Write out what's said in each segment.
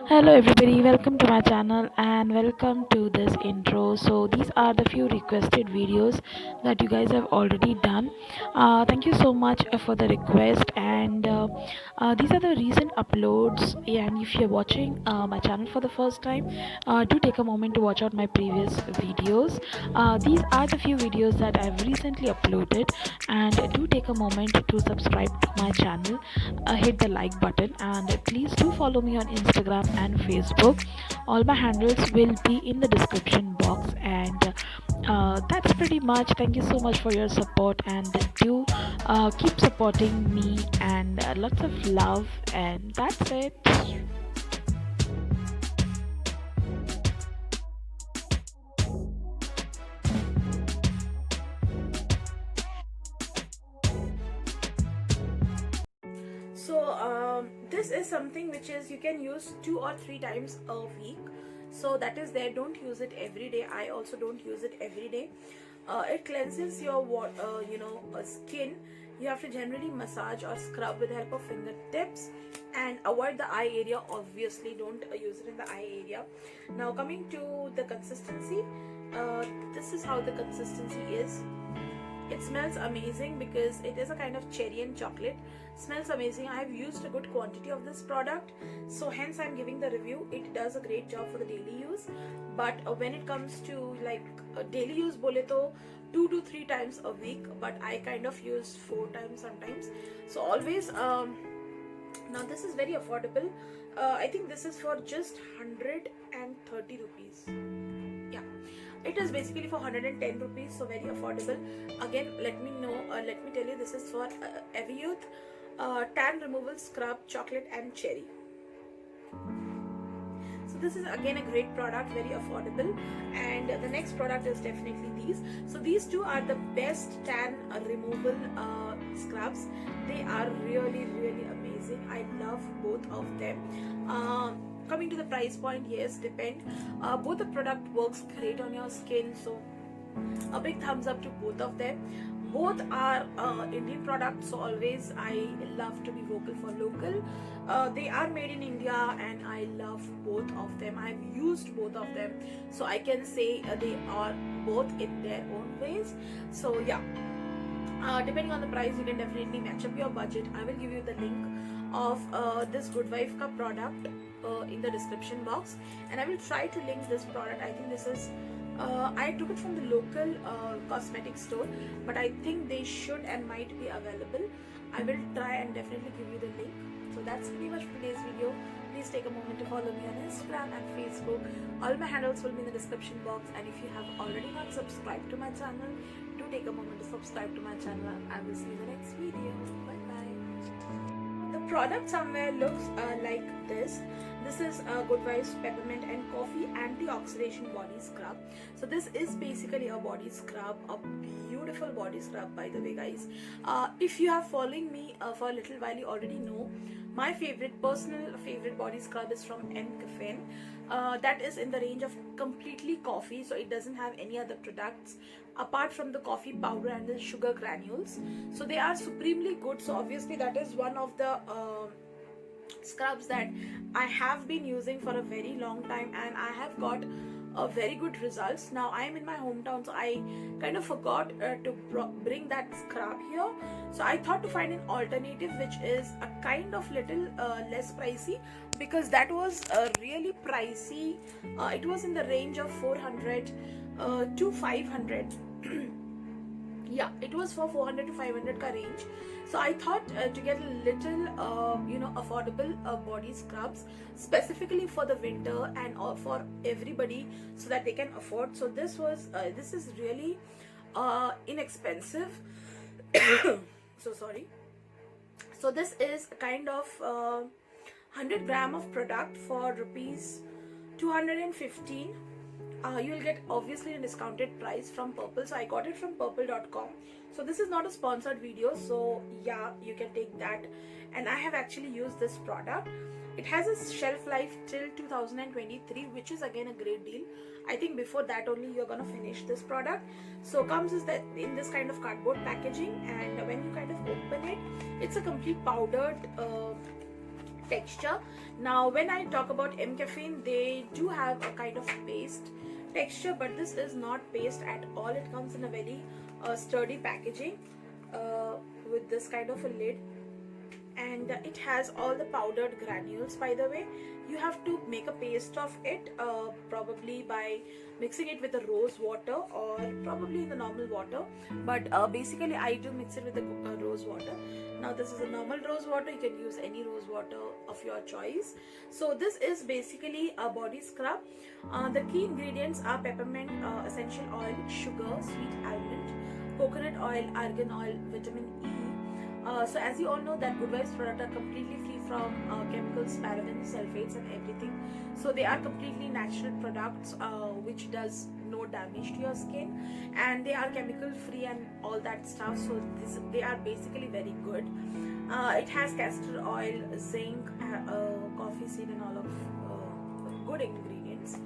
Hello everybody, welcome to my channel and welcome to this intro. So these are the few requested videos that you guys have already done. Thank you so much for the request, and these are the recent uploads. And if you're watching my channel for the first time, do take a moment to watch out my previous videos. These are the few videos that I've recently uploaded, and do take a moment to subscribe to my channel. Hit the like button, and please do follow me on Instagram and Facebook. All my handles will be in the description box, and that's pretty much. Thank you so much for your support, and do keep supporting me, and lots of love, and that's it. This is something which is you can use 2 or 3 times a week. So that is there. Don't use it every day. I also don't use it every day. It cleanses your skin. You have to generally massage or scrub with the help of fingertips and avoid the eye area. Obviously, don't use it in the eye area. Now coming to the consistency, this is how the consistency is. It smells amazing because it is a kind of cherry and chocolate. Smells amazing. I have used a good quantity of this product, so hence I'm giving the review. It does a great job for the daily use, but when it comes to like daily use bole to 2 to 3 times a week, but I kind of use 4 times sometimes. So always now this is very affordable. I think this is for just 130 rupees. Yeah, it is basically for 110 rupees, so very affordable. Again, let me tell you, this is for Everyuth tan removal scrub chocolate and cherry. So this is again a great product, very affordable. And the next product is definitely these. So these two are the best tan removal scrubs. They are really amazing. I love both of them. Coming to the price point, yes, depend. Both the product works great on your skin, so a big thumbs up to both of them. Both are Indian products, so always I love to be vocal for local. They are made in India, and I love both of them. I've used both of them, so I can say they are both in their own ways. So yeah, depending on the price, you can definitely match up your budget. I will give you the link of this Good Wife Ka product in the description box, and I will try to link this product. I think this is I took it from the local cosmetic store, but I think they should and might be available. I will try and definitely give you the link. So that's pretty much for today's video. Please take a moment to follow me on Instagram and Facebook. All my handles will be in the description box, and if you have already not subscribed to my channel, do take a moment to subscribe to my channel. I will see you in the next video. Bye bye. The product somewhere looks like this. This is Good Vibes Peppermint and Coffee Antioxidant Body Scrub. So this is basically a body scrub, a beautiful body scrub, by the way, guys. If you have following me for a little while, you already know my personal favorite body scrub is from Caffeine. That is in the range of completely coffee, so it doesn't have any other products apart from the coffee powder and the sugar granules. So they are supremely good. So obviously that is one of the scrubs that I have been using for a very long time, and I have got very good results. Now I am in my hometown, so I kind of forgot to bring that scrub here, so I thought to find an alternative which is a kind of little less pricey, because that was really pricey. It was in the range of 400 to 500. Yeah, it was for 400 to 500 ka range. So I thought to get a little affordable body scrubs specifically for the winter and for everybody, so that they can afford. So this is really inexpensive. So sorry. So this is a kind of 100 gram of product for rupees 215. You'll get obviously a discounted price from Purple, so I got it from purple.com. So this is not a sponsored video, so yeah, you can take that. And I have actually used this product. It has a shelf life till 2023, which is again a great deal. I think before that only you're gonna finish this product. So comes in this kind of cardboard packaging, and when you kind of open it, it's a complete powdered texture. Now when I talk about M Caffeine, they do have a kind of paste texture, but this is not paste at all. It comes in a very sturdy packaging with this kind of a lid, and it has all the powdered granules. By the way, you have to make a paste of it, probably by mixing it with the rose water or probably in the normal water, but basically I do mix it with the rose water. Now this is a normal rose water, you can use any rose water of your choice. So this is basically a body scrub. The key ingredients are peppermint essential oil, sugar, sweet almond, coconut oil, argan oil, vitamin E. So as you all know that Good Vibes products are completely free from chemicals, parabens, sulfates and everything. So they are completely natural products which does no damage to your skin, and they are chemical free and all that stuff. So they are basically very good. It has castor oil, zinc, coffee seed and all of good ingredients.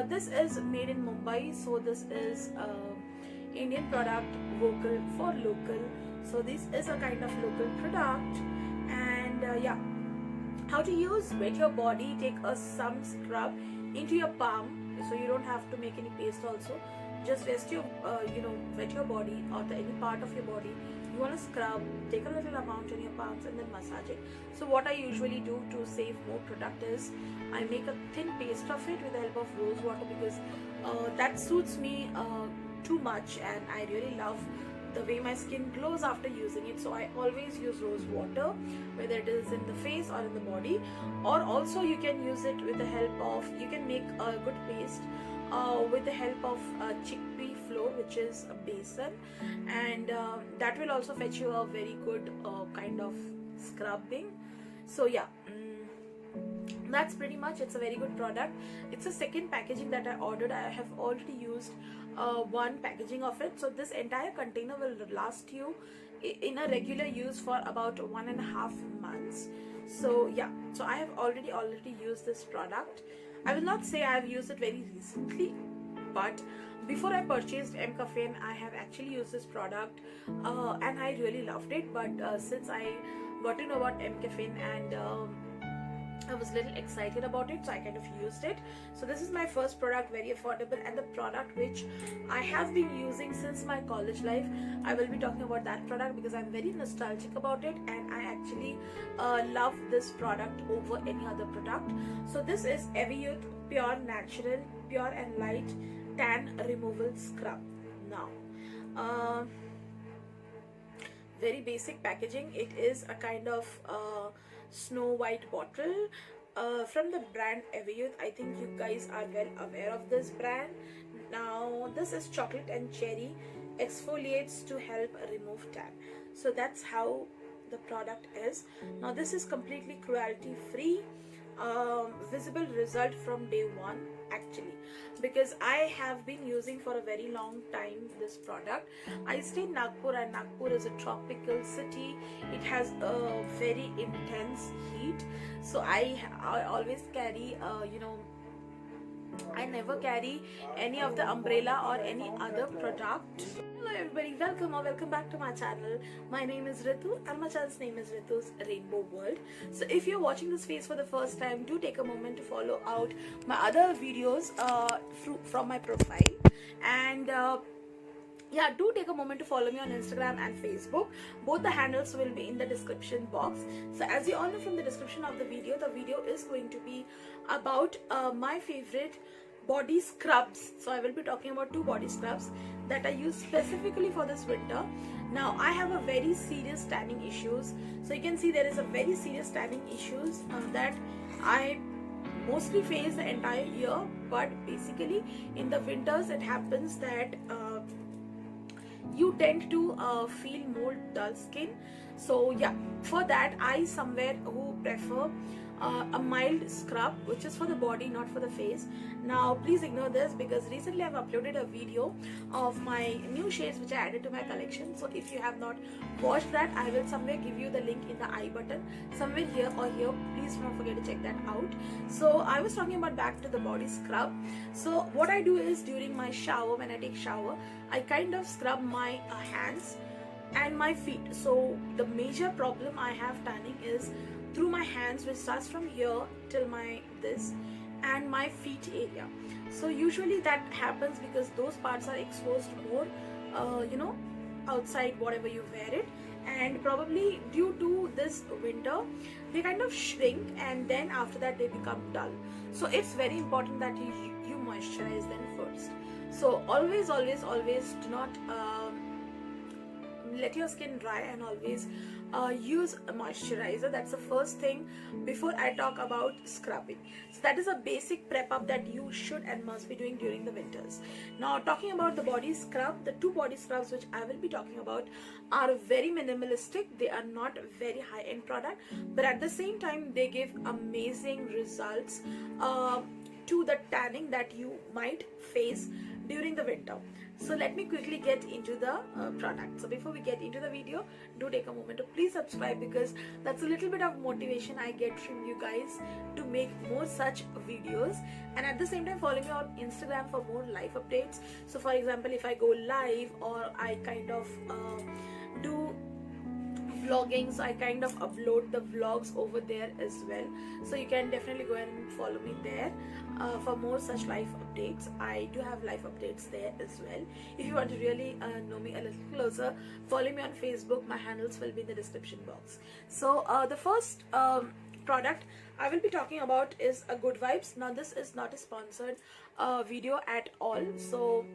This is made in Mumbai, so this is Indian product, vocal for local. So this is a kind of local product. And yeah, how to use: wet your body, take some scrub into your palm, so you don't have to make any paste also. Just rest your wet your body or any part of your body you want to scrub, take a little amount in your palms and then massage it. So what I usually do to save more product is I make a thin paste of it with the help of rose water, because that suits me too much, and I really love the way my skin glows after using it. So I always use rose water, whether it is in the face or in the body. Or also you can use it with the help of, you can make a good paste with the help of chickpea flour, which is a besan, and that will also fetch you a very good kind of scrubbing. So yeah, that's pretty much. It's a very good product. It's a second packaging that I ordered. I have already used one packaging of it, so this entire container will last you in a regular use for about 1.5 months. So yeah, so I have already used this product. I will not say I have used it very recently, but before I purchased M Caffeine, I have actually used this product and I really loved it. But since I got to know about M Caffeine and I was a little excited about it, so I kind of used it. So this is my first product, very affordable, and the product which I have been using since my college life. I will be talking about that product because I'm very nostalgic about it, and I actually love this product over any other product. So this is Everyuth Pure Natural, Pure and Light Tan Removal Scrub. Now, very basic packaging. It is a kind of snow white bottle from the brand Everyuth. I think you guys are well aware of this brand. Now this is chocolate and cherry exfoliates to help remove tan. So that's how the product is. Now this is completely cruelty free, visible result from day one actually, because I have been using for a very long time this product. I stay in Nagpur, and Nagpur is a tropical city. It has a very intense heat, so I always carry I never carry any of the umbrella or any other product. Hello everybody, welcome back to my channel. My name is Ritu and my channel's name is Ritu's Rainbow World. So if you're watching this face for the first time, do take a moment to follow out my other videos from my profile, and yeah, do take a moment to follow me on Instagram and Facebook. Both the handles will be in the description box. So as you all know from the description of the video is going to be about my favorite body scrubs. So I will be talking about 2 body scrubs that I use specifically for this winter. Now I have a very serious tanning issues. So you can see there is a very serious tanning issues that I mostly face the entire year, but basically in the winters it happens that you tend to feel more dull skin. So yeah, for that I somewhere who prefer a mild scrub which is for the body, not for the face. Now please ignore this because recently I've uploaded a video of my new shades which I added to my collection. So if you have not watched that, I will somewhere give you the link in the I button, somewhere here or here. Please don't forget to check that out. So I was talking about back to the body scrub. So what I do is during my shower, when I take shower, I kind of scrub my hands and my feet. So the major problem I have tanning is through my hands, which starts from here till my this and my feet area. So usually that happens because those parts are exposed more, outside whatever you wear it, and probably due to this winter they kind of shrink, and then after that they become dull. So it's very important that you moisturize them first. So always do not let your skin dry, and always use a moisturizer. That's the first thing before I talk about scrubbing. So that is a basic prep up that you should and must be doing during the winters. Now talking about the body scrub, the 2 body scrubs which I will be talking about are very minimalistic. They are not very high-end product, but at the same time they give amazing results to the tanning that you might face during the winter. So let me quickly get into the product. So before we get into the video, do take a moment to please subscribe, because that's a little bit of motivation I get from you guys to make more such videos. And at the same time, follow me on Instagram for more live updates. So for example, if I go live or I kind of do vlogging, so I kind of upload the vlogs over there as well. So you can definitely go ahead and follow me there for more such live updates. I do have live updates there as well. If you want to really know me a little closer, follow me on Facebook. My handles will be in the description box. So the first product I will be talking about is a Good Vibes. Now this is not a sponsored video at all, so